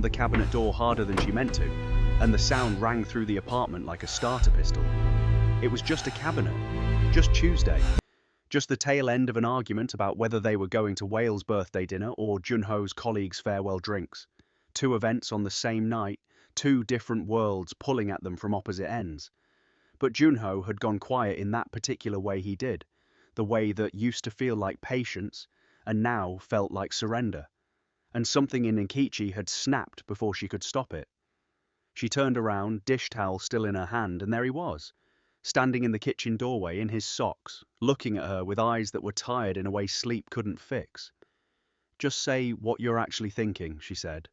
the cabinet door harder than she meant to, and the sound rang through the apartment like a starter pistol. It was just a cabinet, just Tuesday, just the tail end of an argument about whether they were going to Wales' birthday dinner or Junho's colleagues' farewell drinks. Two events on the same night, two different worlds pulling at them from opposite ends. But Junho had gone quiet in that particular way he did, the way that used to feel like patience and now felt like surrender. And something in Nkechi had snapped before she could stop it. She turned around, dish towel still in her hand, and there he was, standing in the kitchen doorway in his socks, looking at her with eyes that were tired in a way sleep couldn't fix. "Just say what you're actually thinking," she said.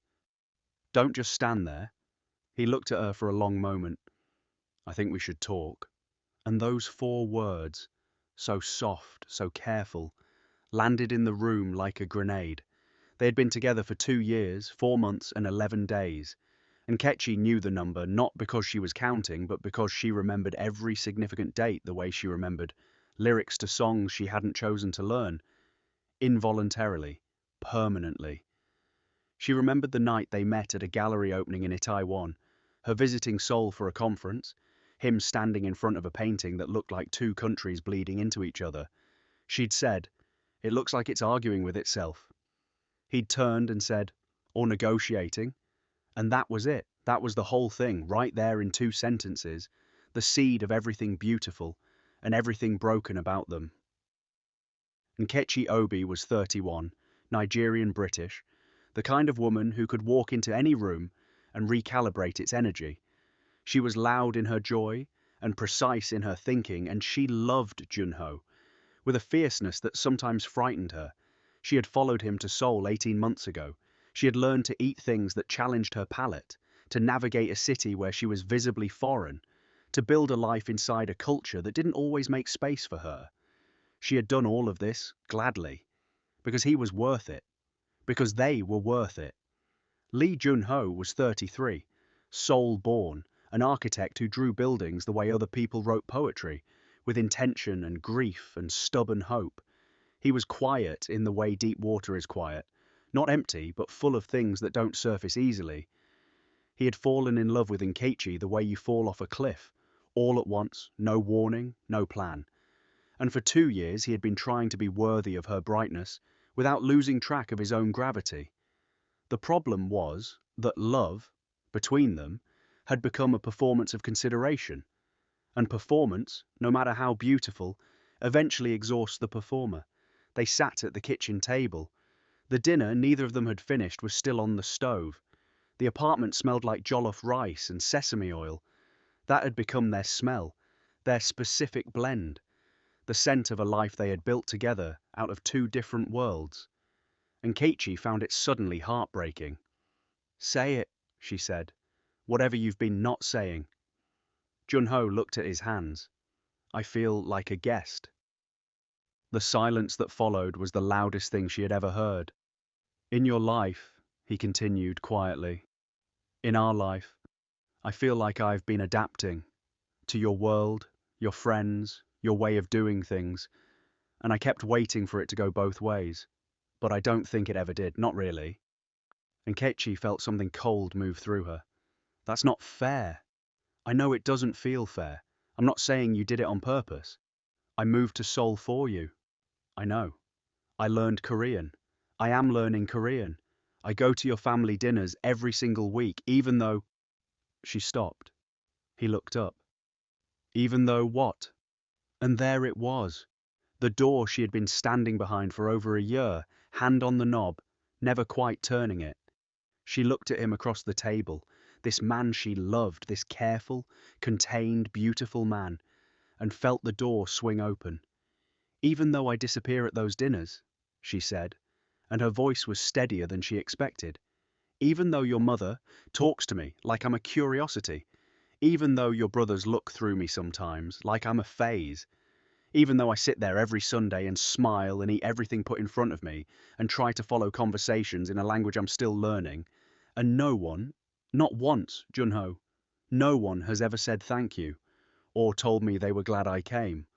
"Don't just stand there." He looked at her for a long moment. "I think we should talk." And those 4 words, so soft, so careful, landed in the room like a grenade. They had been together for 2 years, 4 months, and 11 days. And Nkechi knew the number not because she was counting, but because she remembered every significant date the way she remembered lyrics to songs she hadn't chosen to learn. Involuntarily, permanently. She remembered the night they met at a gallery opening in Taiwan, her visiting Seoul for a conference, him standing in front of a painting that looked like 2 countries bleeding into each other. She'd said, "It looks like it's arguing with itself." He'd turned and said, "Or negotiating." And that was it. That was the whole thing, right there in 2 sentences, the seed of everything beautiful and everything broken about them. Nkechi Obi was 31, Nigerian British, the kind of woman who could walk into any room and recalibrate its energy. She was loud in her joy and precise in her thinking, and she loved Junho, with a fierceness that sometimes frightened her. She had followed him to Seoul 18 months ago. She had learned to eat things that challenged her palate, to navigate a city where she was visibly foreign, to build a life inside a culture that didn't always make space for her. She had done all of this gladly, because he was worth it, because they were worth it. Lee Junho was 33, Seoul-born, an architect who drew buildings the way other people wrote poetry, with intention and grief and stubborn hope. He was quiet in the way deep water is quiet, not empty, but full of things that don't surface easily. He had fallen in love with Nkechi the way you fall off a cliff, all at once, no warning, no plan. And for 2 years he had been trying to be worthy of her brightness without losing track of his own gravity. The problem was that love, between them, had become a performance of consideration. And performance, no matter how beautiful, eventually exhausts the performer. They sat at the kitchen table. The dinner neither of them had finished was still on the stove. The apartment smelled like jollof rice and sesame oil. That had become their smell, their specific blend, the scent of a life they had built together out of 2 different worlds. And Nkechi found it suddenly heartbreaking. "Say it," she said, "whatever you've been not saying." Junho looked at his hands. "I feel like a guest." The silence that followed was the loudest thing she had ever heard. "In your life," he continued quietly, "in our life, I feel like I've been adapting to your world, your friends, your way of doing things, and I kept waiting for it to go both ways. But I don't think it ever did, not really." And Nkechi felt something cold move through her. "That's not fair. I know it doesn't feel fair. I'm not saying you did it on purpose. I moved to Seoul for you. I know. I learned Korean. I am learning Korean. I go to your family dinners every single week, even though—" She stopped. He looked up. "Even though what?" And there it was. The door she had been standing behind for over a year, hand on the knob, never quite turning it. She looked at him across the table, this man she loved, this careful, contained, beautiful man, and felt the door swing open. "Even though I disappear at those dinners," she said, and her voice was steadier than she expected. "Even though your mother talks to me like I'm a curiosity. Even though your brothers look through me sometimes, like I'm a phase. Even though I sit there every Sunday and smile and eat everything put in front of me and try to follow conversations in a language I'm still learning, and no one, not once, Junho, no one has ever said thank you, or told me they were glad I came,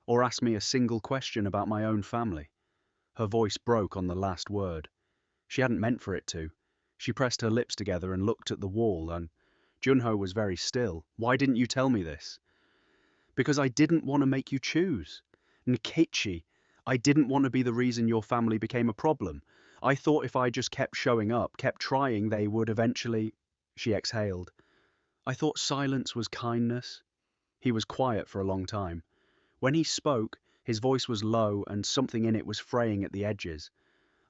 or asked me a single question about my own family." Her voice broke on the last word. She hadn't meant for it to. She pressed her lips together and looked at the wall, and Junho was very still. Why didn't you tell me this? Because I didn't want to make you choose. Nkechi, I didn't want to be the reason your family became a problem. I thought if I just kept showing up, kept trying, they would eventually... She exhaled. I thought silence was kindness. He was quiet for a long time. When he spoke, his voice was low and something in it was fraying at the edges.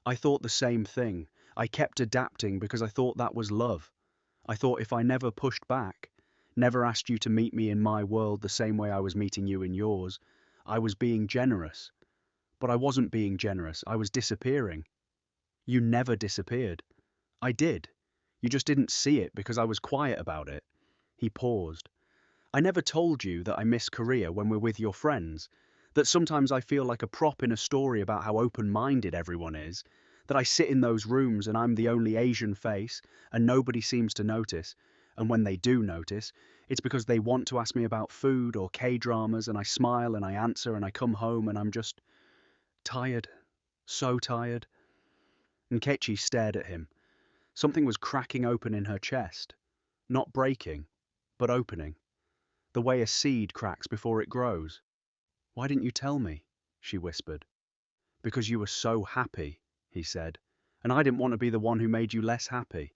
I thought the same thing. I kept adapting because I thought that was love. I thought if I never pushed back, never asked you to meet me in my world the same way I was meeting you in yours, I was being generous. But I wasn't being generous. I was disappearing. You never disappeared. I did. You just didn't see it because I was quiet about it. He paused. I never told you that I miss Korea when we're with your friends, that sometimes I feel like a prop in a story about how open-minded everyone is, that I sit in those rooms and I'm the only Asian face and nobody seems to notice, and when they do notice, it's because they want to ask me about food or K-dramas and I smile and I answer and I come home and I'm just tired, so tired. Nkechi stared at him. Something was cracking open in her chest, not breaking, but opening, the way a seed cracks before it grows. Why didn't you tell me? She whispered. Because you were so happy, he said, and I didn't want to be the one who made you less happy.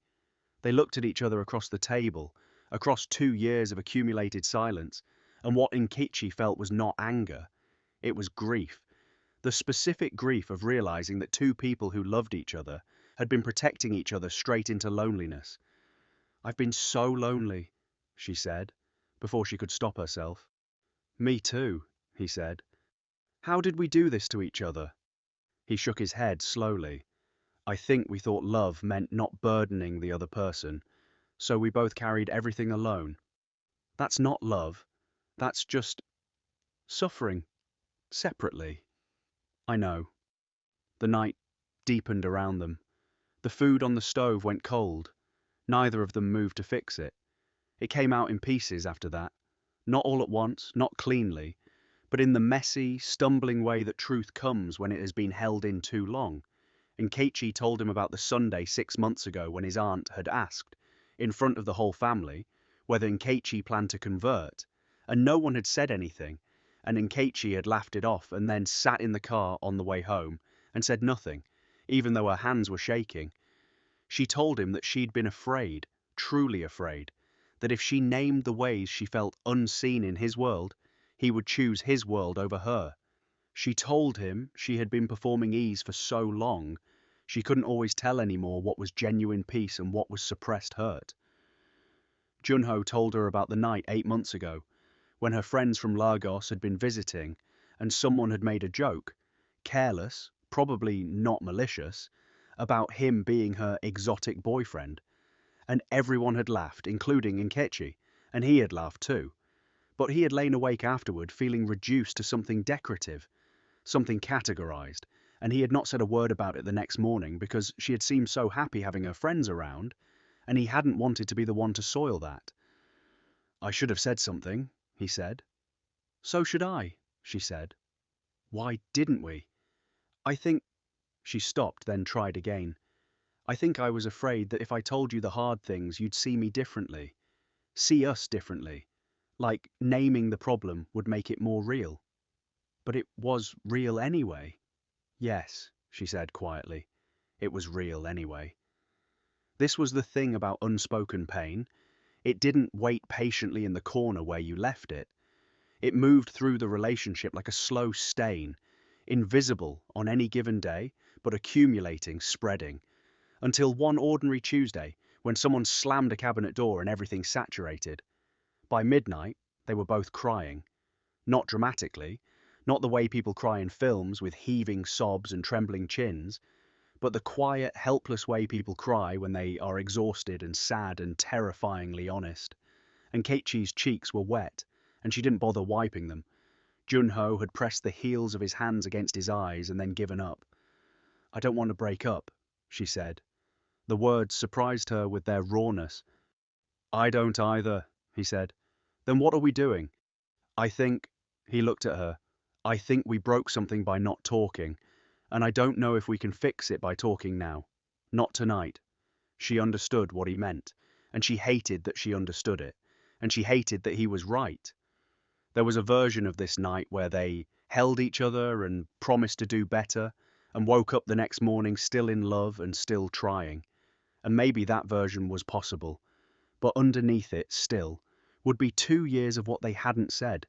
They looked at each other across the table, across 2 years of accumulated silence, and what Nkechi felt was not anger. It was grief. The specific grief of realizing that two people who loved each other had been protecting each other straight into loneliness. I've been so lonely, she said, before she could stop herself. Me too, he said. How did we do this to each other? He shook his head slowly. I think we thought love meant not burdening the other person, so we both carried everything alone. That's not love. That's just suffering, separately. I know. The night deepened around them. The food on the stove went cold. Neither of them moved to fix it. It came out in pieces after that. Not all at once, not cleanly, but in the messy, stumbling way that truth comes when it has been held in too long. Nkechi told him about the Sunday 6 months ago when his aunt had asked, in front of the whole family, whether Nkechi planned to convert, and no one had said anything, and Nkechi had laughed it off and then sat in the car on the way home and said nothing, even though her hands were shaking. She told him that she'd been afraid, truly afraid, that if she named the ways she felt unseen in his world, he would choose his world over her. She told him she had been performing ease for so long, she couldn't always tell anymore what was genuine peace and what was suppressed hurt. Junho told her about the night 8 months ago, when her friends from Lagos had been visiting, and someone had made a joke, careless, probably not malicious, about him being her exotic boyfriend. And everyone had laughed, including Nkechi, and he had laughed too. But he had lain awake afterward feeling reduced to something decorative, something categorized, and he had not said a word about it the next morning because she had seemed so happy having her friends around, and he hadn't wanted to be the one to soil that. I should have said something, he said. So should I, she said. Why didn't we? I think... She stopped, then tried again. I think I was afraid that if I told you the hard things, you'd see me differently. See us differently. Like naming the problem would make it more real. But it was real anyway. Yes, she said quietly. It was real anyway. This was the thing about unspoken pain. It didn't wait patiently in the corner where you left it. It moved through the relationship like a slow stain, invisible on any given day, but accumulating, spreading, until one ordinary Tuesday, when someone slammed a cabinet door and everything saturated. By midnight, they were both crying. Not dramatically, not the way people cry in films with heaving sobs and trembling chins, but the quiet, helpless way people cry when they are exhausted and sad and terrifyingly honest. And Nkechi's cheeks were wet, and she didn't bother wiping them. Junho had pressed the heels of his hands against his eyes and then given up. I don't want to break up, she said. The words surprised her with their rawness. I don't either, he said. Then what are we doing? I think, he looked at her, I think we broke something by not talking, and I don't know if we can fix it by talking now. Not tonight. She understood what he meant, and she hated that she understood it, and she hated that he was right. There was a version of this night where they held each other and promised to do better, and woke up the next morning still in love and still trying. And maybe that version was possible, but underneath it still would be 2 years of what they hadn't said,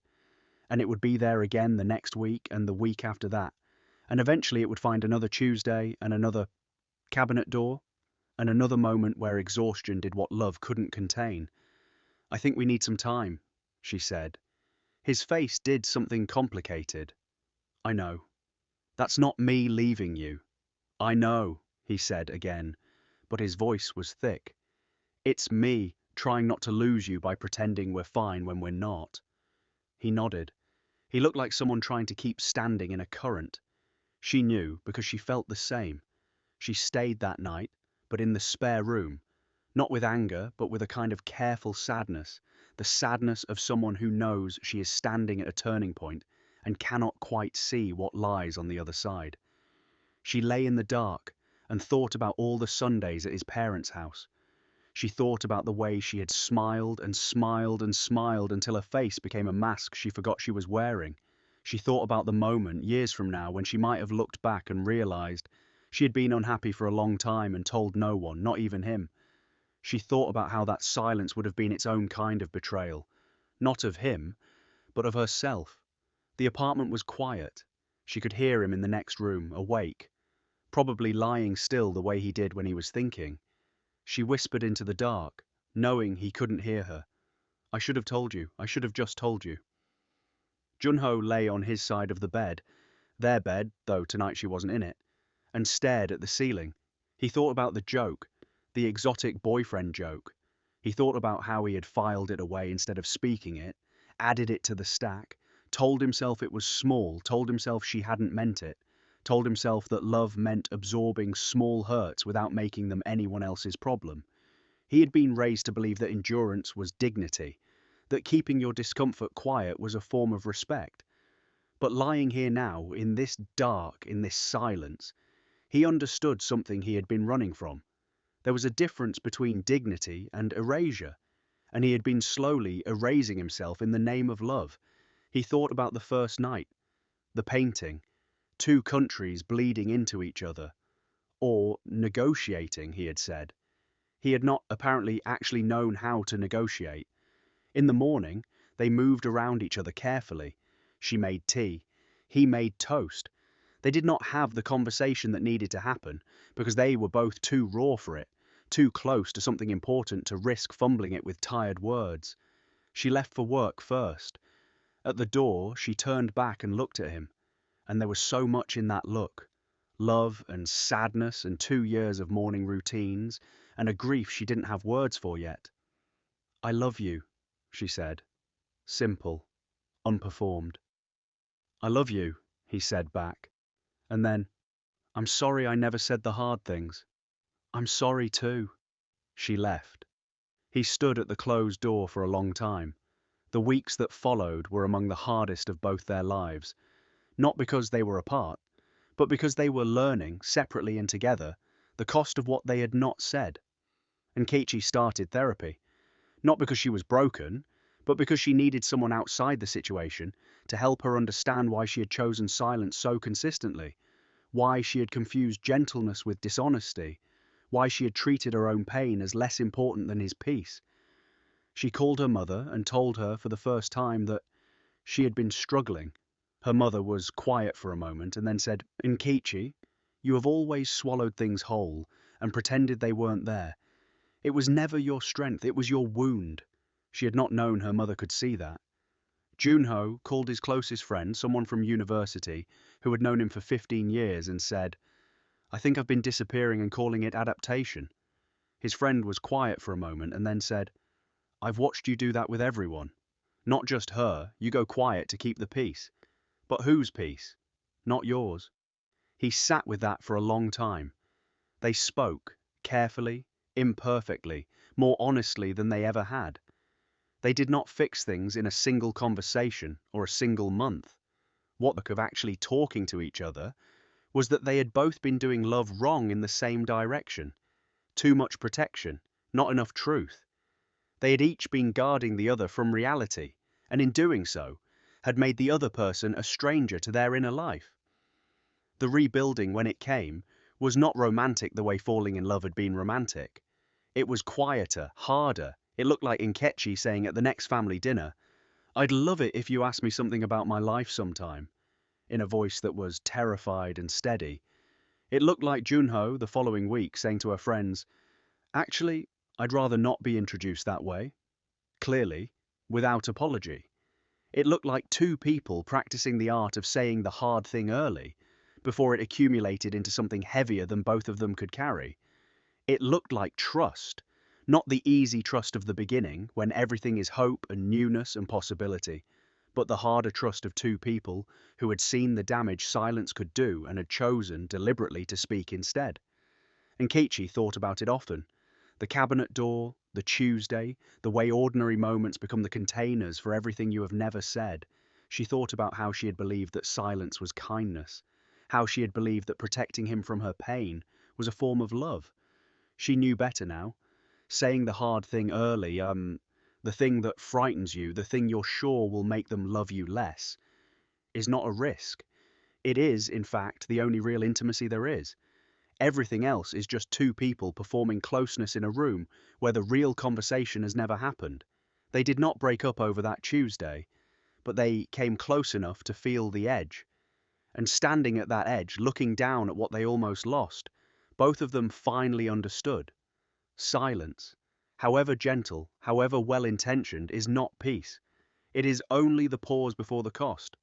and it would be there again the next week and the week after that, and eventually it would find another Tuesday and another cabinet door, and another moment where exhaustion did what love couldn't contain. "I think we need some time," she said. His face did something complicated. "I know. That's not me leaving you." "I know," he said again, but his voice was thick. "It's me trying not to lose you by pretending we're fine when we're not." He nodded. He looked like someone trying to keep standing in a current. She knew because she felt the same. She stayed that night, but in the spare room, not with anger, but with a kind of careful sadness, the sadness of someone who knows she is standing at a turning point and cannot quite see what lies on the other side. She lay in the dark and thought about all the Sundays at his parents' house. She thought about the way she had smiled and smiled and smiled until her face became a mask she forgot she was wearing. She thought about the moment, years from now, when she might have looked back and realized she had been unhappy for a long time and told no one, not even him. She thought about how that silence would have been its own kind of betrayal, not of him, but of herself. The apartment was quiet. She could hear him in the next room, awake, probably lying still the way he did when he was thinking. She whispered into the dark, knowing he couldn't hear her. "I should have told you. I should have just told you." Junho lay on his side of the bed, their bed, though tonight she wasn't in it, and stared at the ceiling. He thought about the joke, the exotic boyfriend joke. He thought about how he had filed it away instead of speaking it, added it to the stack, told himself it was small, told himself she hadn't meant it, told himself that love meant absorbing small hurts without making them anyone else's problem. He had been raised to believe that endurance was dignity, that keeping your discomfort quiet was a form of respect. But lying here now, in this dark, in this silence, he understood something he had been running from. There was a difference between dignity and erasure, and he had been slowly erasing himself in the name of love. He thought about the first night, the painting, 2 countries bleeding into each other, or negotiating, he had said. He had not apparently actually known how to negotiate. In the morning, they moved around each other carefully. She made tea. He made toast. They did not have the conversation that needed to happen because they were both too raw for it, too close to something important to risk fumbling it with tired words. She left for work first. At the door, she turned back and looked at him, and there was so much in that look. Love and sadness and 2 years of morning routines and a grief she didn't have words for yet. "I love you," she said. Simple, unperformed. "I love you," he said back. And then, "I'm sorry I never said the hard things." "I'm sorry too." She left. He stood at the closed door for a long time. The weeks that followed were among the hardest of both their lives, not because they were apart, but because they were learning, separately and together, the cost of what they had not said. Nkechi started therapy, not because she was broken, but because she needed someone outside the situation to help her understand why she had chosen silence so consistently, why she had confused gentleness with dishonesty, why she had treated her own pain as less important than his peace. She called her mother and told her for the first time that she had been struggling. Her mother was quiet for a moment and then said, "Nkechi, you have always swallowed things whole and pretended they weren't there. It was never your strength, it was your wound." She had not known her mother could see that. Junho called his closest friend, someone from university, who had known him for 15 years, and said, "I think I've been disappearing and calling it adaptation." His friend was quiet for a moment and then said, "I've watched you do that with everyone. Not just her, you go quiet to keep the peace. But whose peace? Not yours." He sat with that for a long time. They spoke, carefully, imperfectly, more honestly than they ever had. They did not fix things in a single conversation or a single month. What of actually talking to each other was that they had both been doing love wrong in the same direction. Too much protection, not enough truth. They had each been guarding the other from reality, and in doing so, had made the other person a stranger to their inner life. The rebuilding, when it came, was not romantic the way falling in love had been romantic. It was quieter, harder. It looked like Nkechi saying at the next family dinner, "I'd love it if you asked me something about my life sometime," in a voice that was terrified and steady. It looked like Junho, the following week, saying to her friends, "Actually, I'd rather not be introduced that way," clearly, without apology. It looked like two people practicing the art of saying the hard thing early, before it accumulated into something heavier than both of them could carry. It looked like trust, not the easy trust of the beginning, when everything is hope and newness and possibility, but the harder trust of two people who had seen the damage silence could do and had chosen deliberately to speak instead. And Nkechi thought about it often. The cabinet door, the Tuesday, the way ordinary moments become the containers for everything you have never said. She thought about how she had believed that silence was kindness, how she had believed that protecting him from her pain was a form of love. She knew better now. Saying the hard thing early, the thing that frightens you, the thing you're sure will make them love you less, is not a risk. It is, in fact, the only real intimacy there is. Everything else is just two people performing closeness in a room where the real conversation has never happened. They did not break up over that Tuesday, but they came close enough to feel the edge. And standing at that edge, looking down at what they almost lost, both of them finally understood. Silence, however gentle, however well-intentioned, is not peace. It is only the pause before the cost.